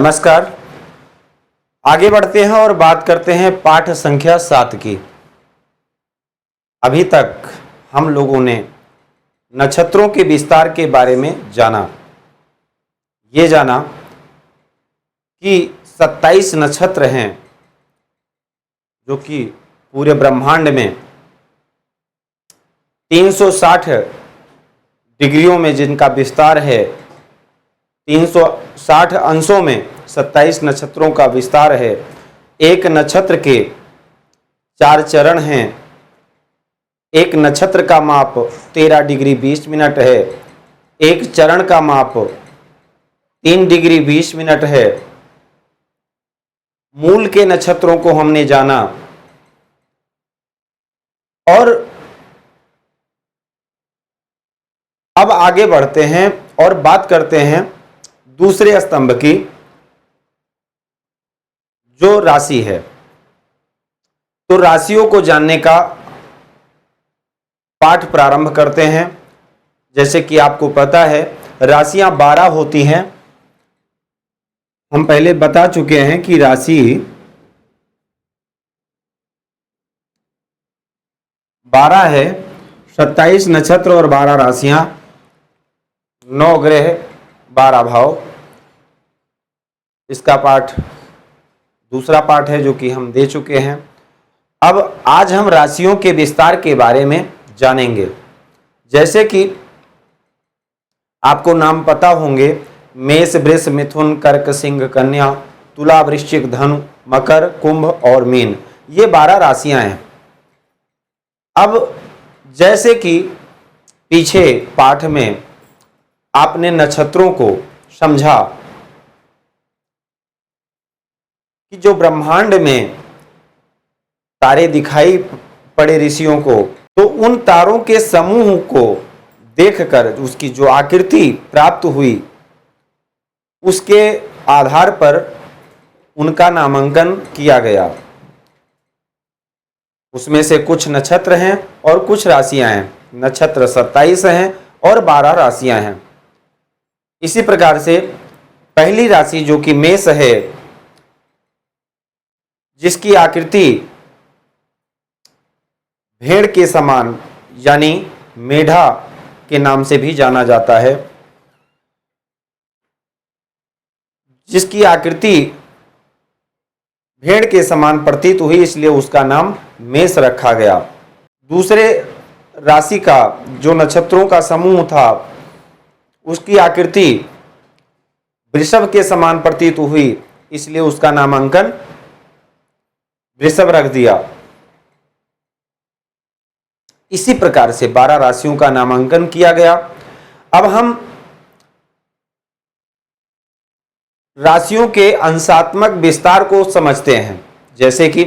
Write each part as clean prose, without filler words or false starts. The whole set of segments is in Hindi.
नमस्कार। आगे बढ़ते हैं और बात करते हैं पाठ संख्या 7 की। अभी तक हम लोगों ने नक्षत्रों के विस्तार के बारे में जाना। ये जाना कि 27 नक्षत्र हैं जो कि पूरे ब्रह्मांड में 360 डिग्रियों में जिनका विस्तार है, 360 अंशों में 27 नक्षत्रों का विस्तार है। एक नक्षत्र के 4 चरण हैं। एक नक्षत्र का माप 13 डिग्री 20 मिनट है। एक चरण का माप 3 डिग्री 20 मिनट है। मूल के नक्षत्रों को हमने जाना और अब आगे बढ़ते हैं और बात करते हैं दूसरे स्तंभ की, जो राशि है। तो राशियों को जानने का पाठ प्रारंभ करते हैं। जैसे कि आपको पता है राशियां 12 होती हैं। हम पहले बता चुके हैं कि राशि 12 है। 27 नक्षत्र और 12 राशियां, 9 ग्रह, 12 भाव। इसका पाठ दूसरा पाठ है जो कि हम दे चुके हैं। अब आज हम राशियों के विस्तार के बारे में जानेंगे। जैसे कि आपको नाम पता होंगे, मेष, वृष, मिथुन, कर्क, सिंह, कन्या, तुला, वृश्चिक, धनु, मकर, कुंभ और मीन। ये 12 राशियां हैं। अब जैसे कि पीछे पाठ में आपने नक्षत्रों को समझा कि जो ब्रह्मांड में तारे दिखाई पड़े ऋषियों को, तो उन तारों के समूह को देखकर उसकी जो आकृति प्राप्त हुई, उसके आधार पर उनका नामांकन किया गया। उसमें से कुछ नक्षत्र हैं और कुछ राशियां हैं। नक्षत्र 27 हैं और 12 राशियां हैं। इसी प्रकार से पहली राशि जो कि मेष है, जिसकी आकृति भेड़ के समान यानी मेढा के नाम से भी जाना जाता है, जिसकी आकृति भेड़ के समान प्रतीत हुई, इसलिए उसका नाम मेष रखा गया। दूसरे राशि का जो नक्षत्रों का समूह था, उसकी आकृति वृषभ के समान प्रतीत हुई, इसलिए उसका नामांकन वृषभ रख दिया। इसी प्रकार से 12 राशियों का नामांकन किया गया। अब हम राशियों के अंशात्मक विस्तार को समझते हैं। जैसे कि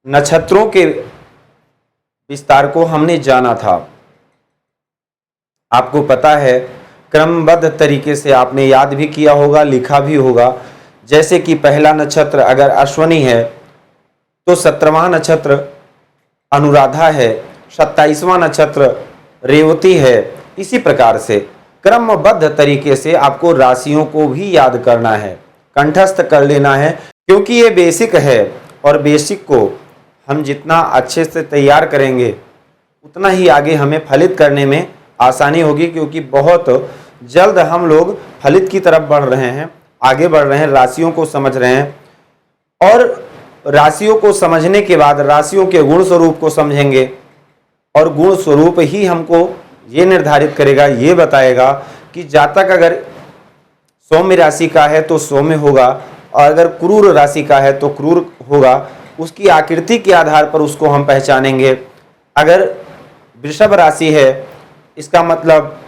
नक्षत्रों के विस्तार को हमने जाना था। आपको पता है क्रमबद्ध तरीके से आपने याद भी किया होगा, लिखा भी होगा। जैसे कि पहला नक्षत्र अगर अश्विनी है तो 17वां नक्षत्र अनुराधा है, 27वां नक्षत्र रेवती है। इसी प्रकार से क्रमबद्ध तरीके से आपको राशियों को भी याद करना है, कंठस्थ कर लेना है, क्योंकि ये बेसिक है और बेसिक को हम जितना अच्छे से तैयार करेंगे उतना ही आगे हमें फलित करने में आसानी होगी। क्योंकि बहुत जल्द हम लोग फलित की तरफ बढ़ रहे हैं, आगे बढ़ रहे हैं, राशियों को समझ रहे हैं। और राशियों को समझने के बाद राशियों के गुण स्वरूप को समझेंगे और गुण स्वरूप ही हमको ये निर्धारित करेगा, ये बताएगा कि जातक अगर सौम्य राशि का है तो सौम्य होगा और अगर क्रूर राशि का है तो क्रूर होगा। उसकी आकृति के आधार पर उसको हम पहचानेंगे। अगर वृषभ राशि है, इसका मतलब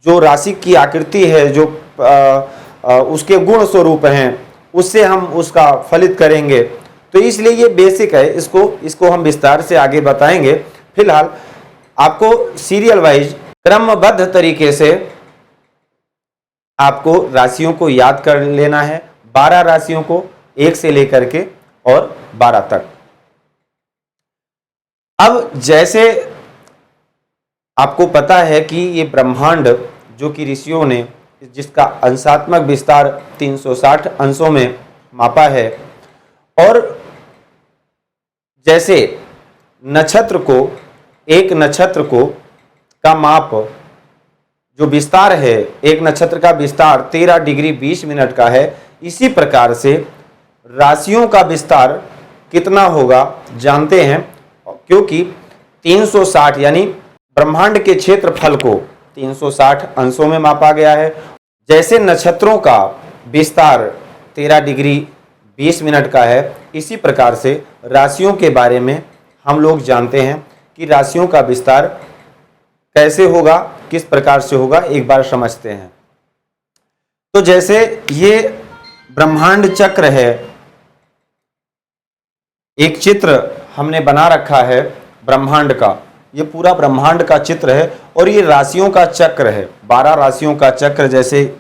जो राशि की आकृति है, जो उसके गुण स्वरूप हैं, उससे हम उसका फलित करेंगे। तो इसलिए ये बेसिक है, इसको हम विस्तार से आगे बताएंगे। फिलहाल आपको सीरियल वाइज क्रमबद्ध तरीके से आपको राशियों को याद कर लेना है। 12 राशियों को 1 से लेकर के और 12 तक। अब जैसे आपको पता है कि ये ब्रह्मांड जो कि ऋषियों ने जिसका अंशात्मक विस्तार 360 अंशों में मापा है। और जैसे एक नक्षत्र को का माप जो विस्तार है, एक नक्षत्र का विस्तार 13 डिग्री 20 मिनट का है, इसी प्रकार से राशियों का विस्तार कितना होगा जानते हैं, क्योंकि 360 यानी ब्रह्मांड के क्षेत्रफल को 360 अंशों में मापा गया है। जैसे नक्षत्रों का विस्तार 13 डिग्री 20 मिनट का है, इसी प्रकार से राशियों के बारे में हम लोग जानते हैं कि राशियों का विस्तार कैसे होगा, किस प्रकार से होगा, एक बार समझते हैं। तो जैसे ये ब्रह्मांड चक्र है, एक चित्र हमने बना रखा है ब्रह्मांड का, ये पूरा ब्रह्मांड का चित्र है और ये राशियों का चक्र है, 12 राशियों का चक्र। जैसे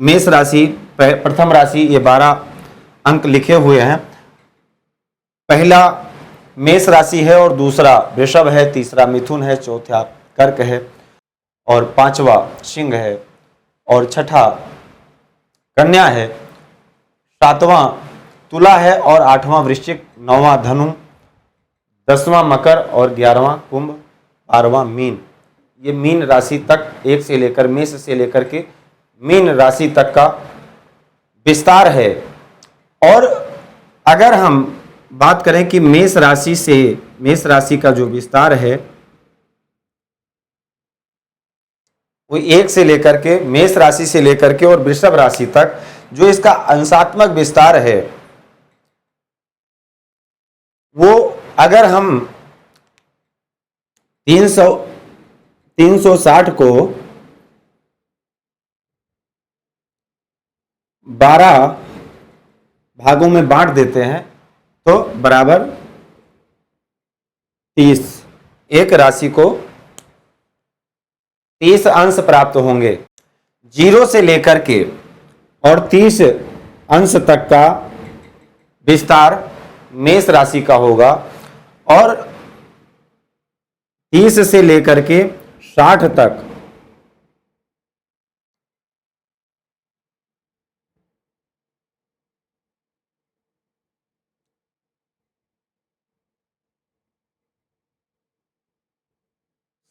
मेष राशि प्रथम राशि, ये 12 अंक लिखे हुए हैं। पहला मेष राशि है और दूसरा वृषभ है, तीसरा मिथुन है, चौथा कर्क है और पांचवा सिंह है और छठा कन्या है, सातवां तुला है और आठवां वृश्चिक, नौवां धनु, 10वां मकर और 11वां कुंभ, 12वां मीन। ये मीन राशि तक, एक से लेकर मेष से लेकर के मीन राशि तक का विस्तार है। और अगर हम बात करें कि मेष राशि का जो विस्तार है वो एक से लेकर के, मेष राशि से लेकर के और वृषभ राशि तक जो इसका अंशात्मक विस्तार है, वो अगर हम 360 को 12 भागों में बांट देते हैं तो बराबर 30, एक राशि को 30 अंश प्राप्त होंगे। 0 से लेकर के और 30 अंश तक का विस्तार मेष राशि का होगा और 30 से लेकर के 60 तक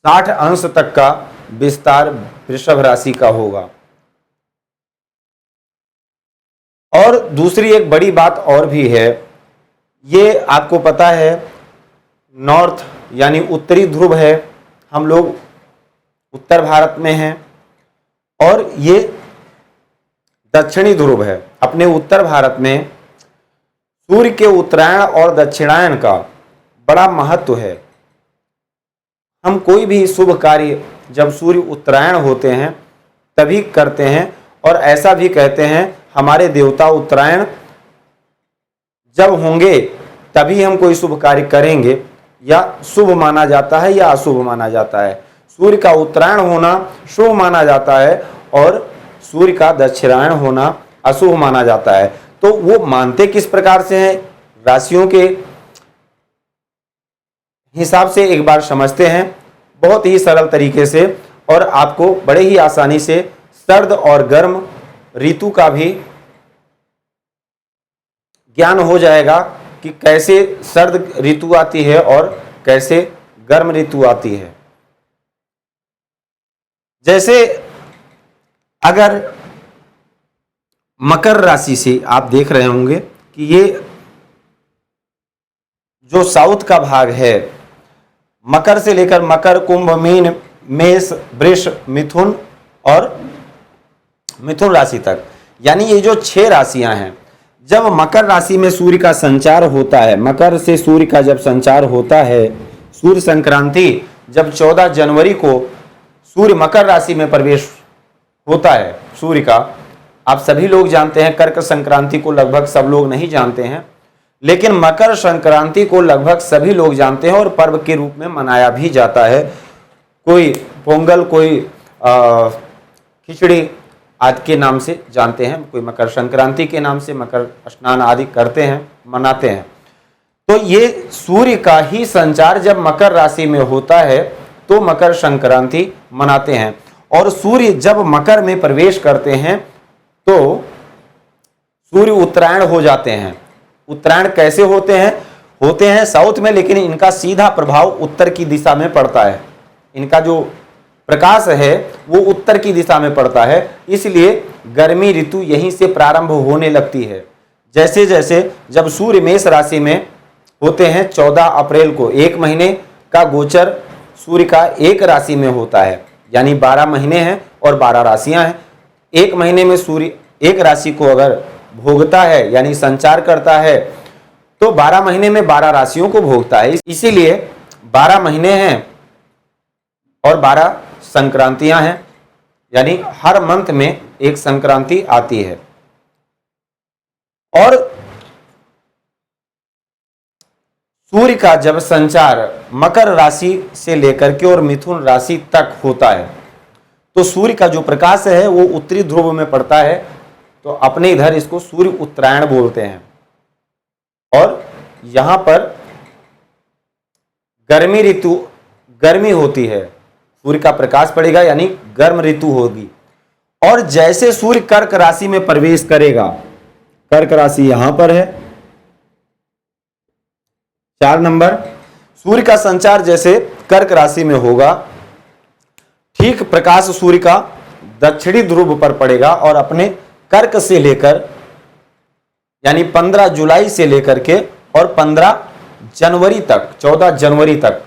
अंश तक का विस्तार वृषभ राशि का होगा। और दूसरी एक बड़ी बात और भी है, ये आपको पता है नॉर्थ यानी उत्तरी ध्रुव है, हम लोग उत्तर भारत में हैं, और ये दक्षिणी ध्रुव है। अपने उत्तर भारत में सूर्य के उत्तरायण और दक्षिणायन का बड़ा महत्व है। हम कोई भी शुभ कार्य जब सूर्य उत्तरायण होते हैं तभी करते हैं, और ऐसा भी कहते हैं हमारे देवता उत्तरायण जब होंगे तभी हम कोई शुभ कार्य करेंगे, या शुभ माना जाता है या अशुभ माना जाता है। सूर्य का उत्तरायण होना शुभ माना जाता है और सूर्य का दक्षिणायन होना अशुभ माना जाता है। तो वो मानते किस प्रकार से हैं, राशियों के हिसाब से एक बार समझते हैं, बहुत ही सरल तरीके से, और आपको बड़े ही आसानी से सर्द और गर्म ऋतु का भी ज्ञान हो जाएगा कि कैसे सर्द ऋतु आती है और कैसे गर्म ऋतु आती है। जैसे अगर मकर राशि से आप देख रहे होंगे कि ये जो साउथ का भाग है, मकर से लेकर मकर, कुंभ, मीन, मेष, वृष, मिथुन और मिथुन राशि तक, यानी ये जो 6 राशियां हैं, जब मकर राशि में सूर्य का संचार होता है, मकर से सूर्य का जब संचार होता है, सूर्य संक्रांति जब 14 जनवरी को सूर्य मकर राशि में प्रवेश होता है सूर्य का, आप सभी लोग जानते हैं। कर्क संक्रांति को लगभग सब लोग नहीं जानते हैं, लेकिन मकर संक्रांति को लगभग सभी लोग जानते हैं और पर्व के रूप में मनाया भी जाता है। कोई पोंगल, कोई खिचड़ी आदि के नाम से जानते हैं, कोई मकर संक्रांति के नाम से मकर स्नान आदि करते हैं, मनाते हैं। तो ये सूर्य का ही संचार जब मकर राशि में होता है तो मकर संक्रांति मनाते हैं। और सूर्य जब मकर में प्रवेश करते हैं तो सूर्य उत्तरायण हो जाते हैं। उत्तरायण कैसे होते हैं? होते हैं साउथ में, लेकिन इनका सीधा प्रभाव उत्तर की दिशा में पड़ता है। इनका जो प्रकाश है वो उत्तर की दिशा में पड़ता है, इसलिए गर्मी ऋतु यहीं से प्रारंभ होने लगती है। जैसे जैसे जब सूर्य मेष राशि में होते हैं 14 अप्रैल को, एक महीने का गोचर सूर्य का एक राशि में होता है, यानी 12 महीने हैं और 12 राशियां हैं। एक महीने में सूर्य एक राशि को अगर भोगता है यानी संचार करता है तो 12 महीने में 12 राशियों को भोगता है। इसीलिए 12 महीने हैं और 12 संक्रांतियां हैं, यानी हर मंथ में एक संक्रांति आती है। और सूर्य का जब संचार मकर राशि से लेकर के और मिथुन राशि तक होता है तो सूर्य का जो प्रकाश है वो उत्तरी ध्रुव में पड़ता है, तो अपने इधर इसको सूर्य उत्तरायण बोलते हैं। और यहां पर गर्मी ऋतु गर्मी होती है, सूर्य का प्रकाश पड़ेगा यानी गर्म ऋतु होगी। और जैसे सूर्य कर्क राशि में प्रवेश करेगा, कर्क राशि यहां पर है 4 नंबर, सूर्य का संचार जैसे कर्क राशि में होगा, ठीक प्रकाश सूर्य का दक्षिणी ध्रुव पर पड़ेगा और अपने कर्क से लेकर यानी 15 जुलाई से लेकर के और 15 जनवरी तक 14 जनवरी तक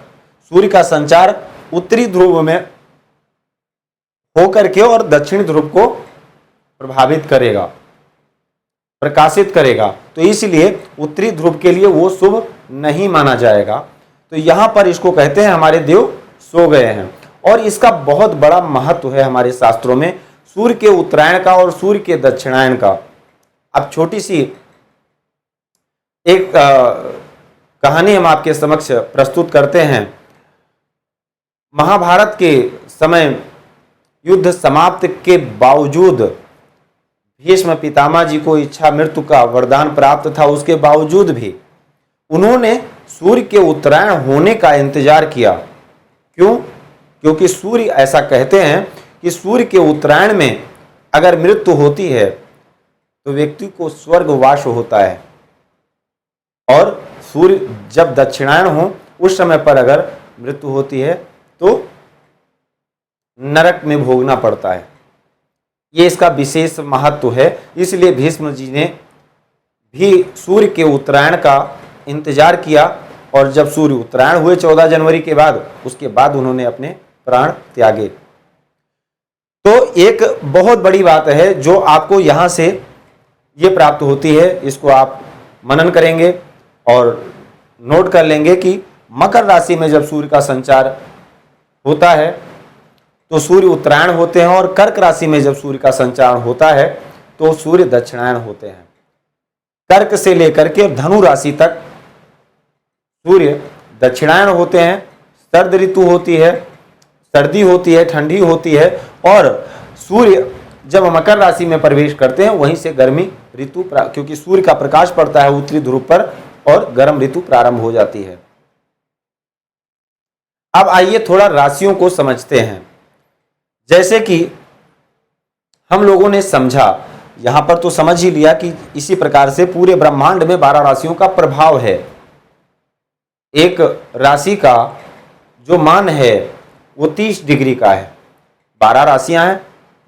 सूर्य का संचार उत्तरी ध्रुव में होकर के और दक्षिणी ध्रुव को प्रभावित करेगा, प्रकाशित करेगा। तो इसलिए उत्तरी ध्रुव के लिए वो शुभ नहीं माना जाएगा। तो यहां पर इसको कहते हैं हमारे देव सो गए हैं। और इसका बहुत बड़ा महत्व है हमारे शास्त्रों में, सूर्य के उत्तरायण का और सूर्य के दक्षिणायन का। अब छोटी सी एक कहानी हम आपके समक्ष प्रस्तुत करते हैं। महाभारत के समय युद्ध समाप्त के बावजूद भीष्म पितामह जी को इच्छा मृत्यु का वरदान प्राप्त था, उसके बावजूद भी उन्होंने सूर्य के उत्तरायण होने का इंतजार किया। क्यों? क्योंकि सूर्य ऐसा कहते हैं कि सूर्य के उत्तरायण में अगर मृत्यु होती है तो व्यक्ति को स्वर्गवास होता है, और सूर्य जब दक्षिणायन हो उस समय पर अगर मृत्यु होती है तो नरक में भोगना पड़ता है। ये इसका विशेष महत्व है। इसलिए भीष्म जी ने भी सूर्य के उत्तरायण का इंतजार किया, और जब सूर्य उत्तरायण हुए 14 जनवरी के बाद, उसके बाद उन्होंने अपने प्राण त्यागे। तो एक बहुत बड़ी बात है जो आपको यहां से ये प्राप्त होती है, इसको आप मनन करेंगे और नोट कर लेंगे कि मकर राशि में जब सूर्य का संचार होता है तो सूर्य उत्तरायण होते हैं, और कर्क राशि में जब सूर्य का संचार होता है तो सूर्य दक्षिणायन होते हैं। कर्क से लेकर के धनु राशि तक सूर्य दक्षिणायन होते हैं। सर्द ऋतु होती है, सर्दी होती है, ठंडी होती है, और सूर्य जब मकर राशि में प्रवेश करते हैं वहीं से गर्मी ऋतु, क्योंकि सूर्य का प्रकाश पड़ता है उत्तरी ध्रुव पर, और गर्म ऋतु प्रारंभ हो जाती है। अब आइए थोड़ा राशियों को समझते हैं। जैसे कि हम लोगों ने समझा, यहां पर तो समझ ही लिया कि इसी प्रकार से पूरे ब्रह्मांड में 12 राशियों का प्रभाव है। एक राशि का जो मान है वो 30 डिग्री का है। 12 राशियां हैं,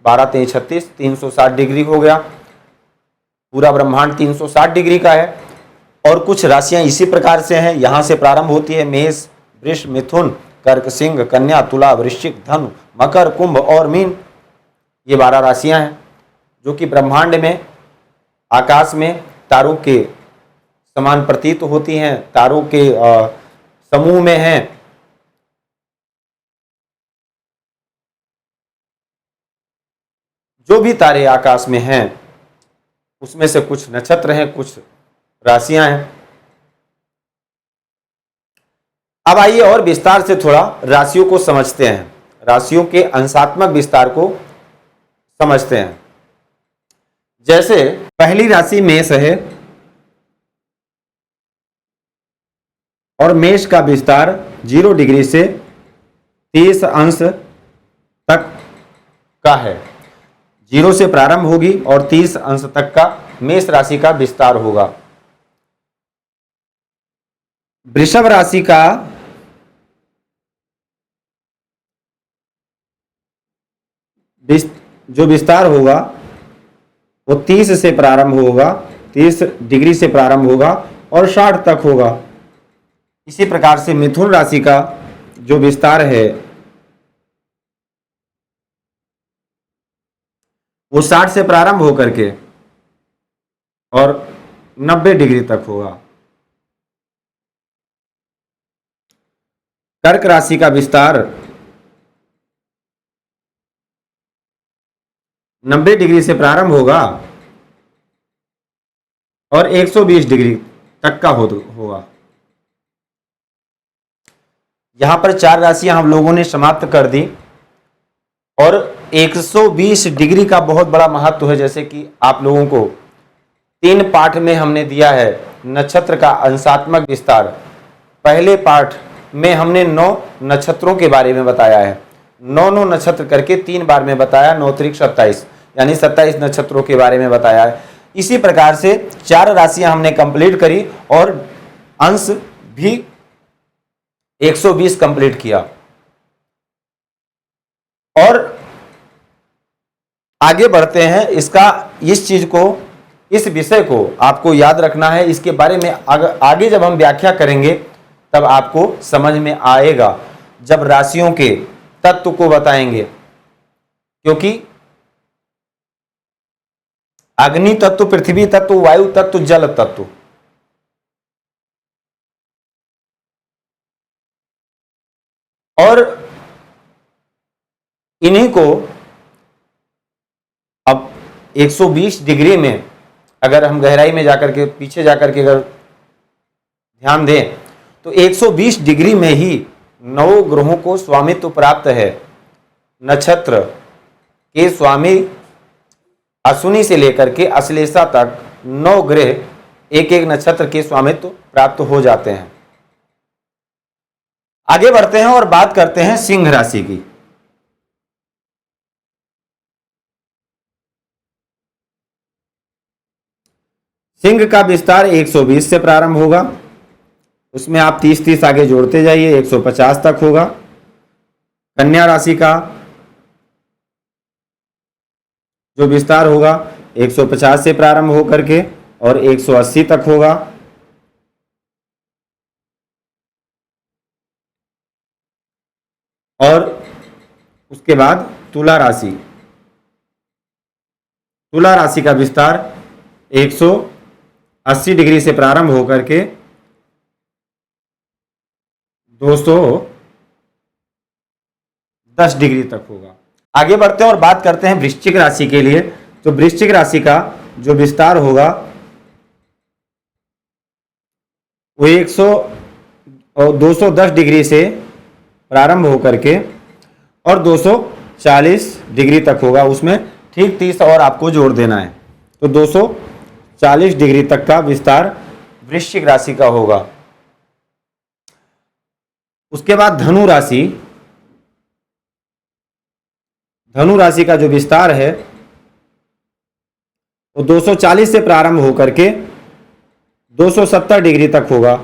12 3 36, 360 डिग्री हो गया। पूरा ब्रह्मांड 360 डिग्री का है। और कुछ राशियां इसी प्रकार से हैं, यहां से प्रारंभ होती है मेष, वृष, मिथुन, कर्क, सिंह, कन्या, तुला, वृश्चिक, धनु, मकर, कुंभ और मीन। ये 12 राशियां हैं जो कि ब्रह्मांड में आकाश में तारों के समान प्रतीत होती हैं, तारों के समूह में हैं। जो भी तारे आकाश में हैं उसमें से कुछ नक्षत्र हैं, कुछ राशियां हैं। अब आइए और विस्तार से थोड़ा राशियों को समझते हैं, राशियों के अंशात्मक विस्तार को समझते हैं। जैसे पहली राशि मेष है, और मेष का विस्तार 0 डिग्री से 30 अंश तक का है। 0 से प्रारंभ होगी और 30 अंश तक का मेष राशि का विस्तार होगा। वृषभ राशि का जो विस्तार होगा वो 30 से प्रारंभ होगा, 30 डिग्री से प्रारंभ होगा और 60 तक होगा। इसी प्रकार से मिथुन राशि का जो विस्तार है वो 60 से प्रारंभ होकर के और 90 डिग्री तक होगा। कर्क राशि का विस्तार 90 डिग्री से प्रारंभ होगा और 120 डिग्री तक का होगा। यहां पर 4 राशियां हम लोगों ने समाप्त कर दी और 120 डिग्री का बहुत बड़ा महत्व है। जैसे कि आप लोगों को 3 पाठ में हमने दिया है नक्षत्र का अंशात्मक विस्तार। पहले पाठ में हमने 9 नक्षत्रों के बारे में बताया है, 9 नक्षत्र करके 3 बार में बताया, 9 त्रिक 27 यानी 27 नक्षत्रों के बारे में बताया है। इसी प्रकार से 4 राशियां हमने कंप्लीट करी और अंश भी 120 कंप्लीट किया। और आगे बढ़ते हैं। इस चीज को, इस विषय को आपको याद रखना है। इसके बारे में आगे जब हम व्याख्या करेंगे तब आपको समझ में आएगा, जब राशियों के तत्व को बताएंगे। क्योंकि अग्नि तत्व, पृथ्वी तत्व, वायु तत्व, जल तत्व, और इन्हीं को अब 120 डिग्री में अगर हम गहराई में जाकर के, पीछे जाकर के अगर ध्यान दें तो 120 डिग्री में ही 9 ग्रहों को स्वामित्व प्राप्त है। नक्षत्र के स्वामी अश्विनी से लेकर के अश्लेषा तक 9 ग्रह एक एक नक्षत्र के स्वामित्व प्राप्त हो जाते हैं। आगे बढ़ते हैं और बात करते हैं सिंह राशि की। सिंह का विस्तार 120 से प्रारंभ होगा, उसमें आप 30-30 आगे जोड़ते जाइए, 150 तक होगा। कन्या राशि का जो विस्तार होगा 150 से प्रारंभ होकर के और 180 तक होगा। और उसके बाद तुला राशि, तुला राशि का विस्तार 180 डिग्री से प्रारंभ होकर के 210 डिग्री तक होगा। आगे बढ़ते हैं और बात करते हैं वृश्चिक राशि के लिए। तो वृश्चिक राशि का जो विस्तार होगा वो 210 डिग्री से प्रारंभ होकर के और 240 डिग्री तक होगा। उसमें ठीक 30 और आपको जोड़ देना है, तो 240 डिग्री तक का विस्तार वृश्चिक राशि का होगा। उसके बाद धनु राशि, धनु राशि का जो विस्तार है वो 240 से प्रारंभ होकर के 270 डिग्री तक होगा।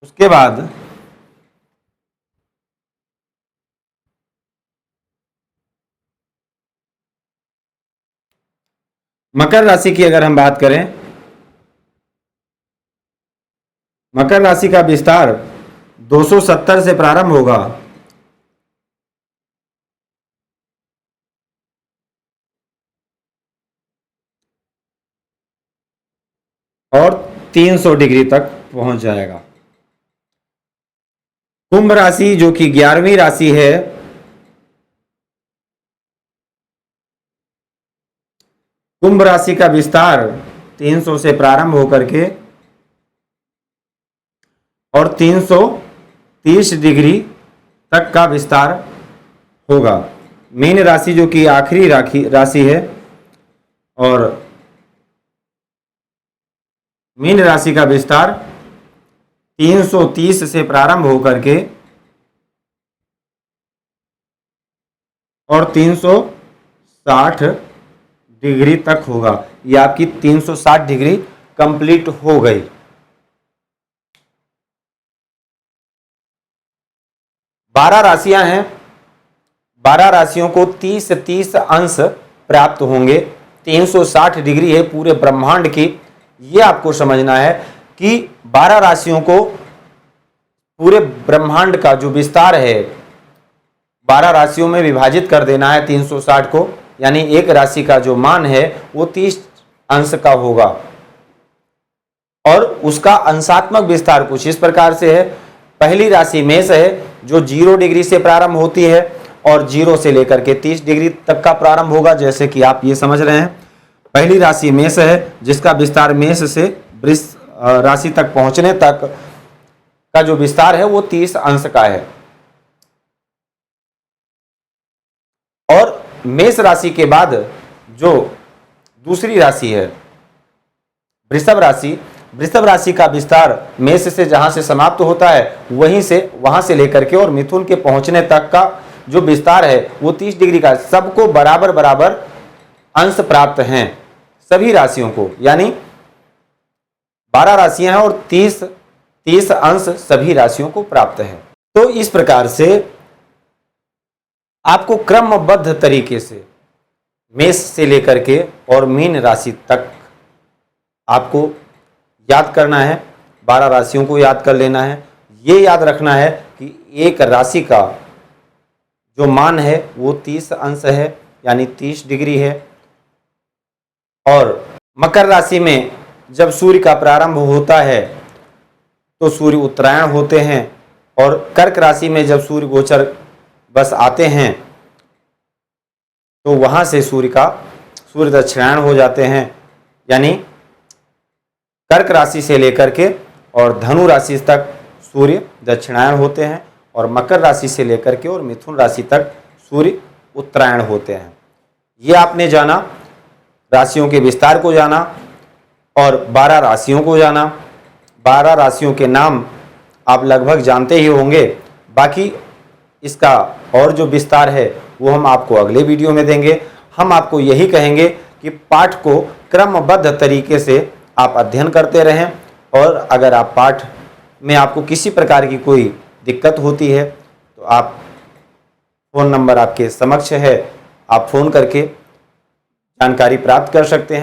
उसके बाद मकर राशि की अगर हम बात करें, मकर राशि का विस्तार 270 से प्रारंभ होगा और 300 डिग्री तक पहुंच जाएगा। कुंभ राशि जो कि 11वीं राशि है, कुंभ राशि का विस्तार 300 से प्रारंभ होकर के और 330 डिग्री तक का विस्तार होगा। मीन राशि जो कि आखिरी राशि है और मीन राशि का विस्तार 330 से प्रारंभ होकर के और 360 डिग्री तक होगा। ये आपकी 360 डिग्री कंप्लीट हो गई। बारह राशियां हैं, 12 राशियों को 30 अंश प्राप्त होंगे। 360 डिग्री है पूरे ब्रह्मांड की। ये आपको समझना है कि 12 राशियों को पूरे ब्रह्मांड का जो विस्तार है 12 राशियों में विभाजित कर देना है 360 को, यानी एक राशि का जो मान है वो 30 अंश का होगा। और उसका अंशात्मक विस्तार कुछ इस प्रकार से है। पहली राशि मेष है जो 0 डिग्री से प्रारंभ होती है और 0 से लेकर के 30 डिग्री तक का प्रारंभ होगा, जैसे कि आप ये समझ रहे हैं। पहली राशि मेष है जिसका विस्तार मेष से वृष राशि तक पहुंचने तक का जो विस्तार है वो 30 अंश का है। और मेष राशि के बाद जो दूसरी राशि है वृषभ राशि, वृषभ राशि का विस्तार मेष से जहां से समाप्त होता है वहां से लेकर के और मिथुन के पहुंचने तक का जो विस्तार है वो 30 डिग्री का। सबको बराबर बराबर अंश प्राप्त हैं सभी राशियों को, यानी 12 राशियां हैं और 30 अंश सभी राशियों को प्राप्त है। तो इस प्रकार से आपको क्रमबद्ध तरीके से मेष से लेकर के और मीन राशि तक आपको याद करना है। 12 राशियों को याद कर लेना है। ये याद रखना है कि एक राशि का जो मान है वो 30 अंश है, यानी 30 डिग्री है। और मकर राशि में जब सूर्य का प्रारंभ होता है तो सूर्य उत्तरायण होते हैं, और कर्क राशि में जब सूर्य गोचर बस आते हैं तो वहां से सूर्य दक्षिणायन हो जाते हैं, यानी कर्क राशि से लेकर के और धनु राशि तक सूर्य दक्षिणायन होते हैं, और मकर राशि से लेकर के और मिथुन राशि तक सूर्य उत्तरायण होते हैं। ये आपने जाना, राशियों के विस्तार को जाना और 12 राशियों को जाना। 12 राशियों के नाम आप लगभग जानते ही होंगे। बाकी इसका और जो विस्तार है वो हम आपको अगले वीडियो में देंगे। हम आपको यही कहेंगे कि पाठ को क्रमबद्ध तरीके से आप अध्ययन करते रहें, और अगर आप पाठ में आपको किसी प्रकार की कोई दिक्कत होती है तो आप फ़ोन नंबर आपके समक्ष है, आप फ़ोन करके जानकारी प्राप्त कर सकते हैं।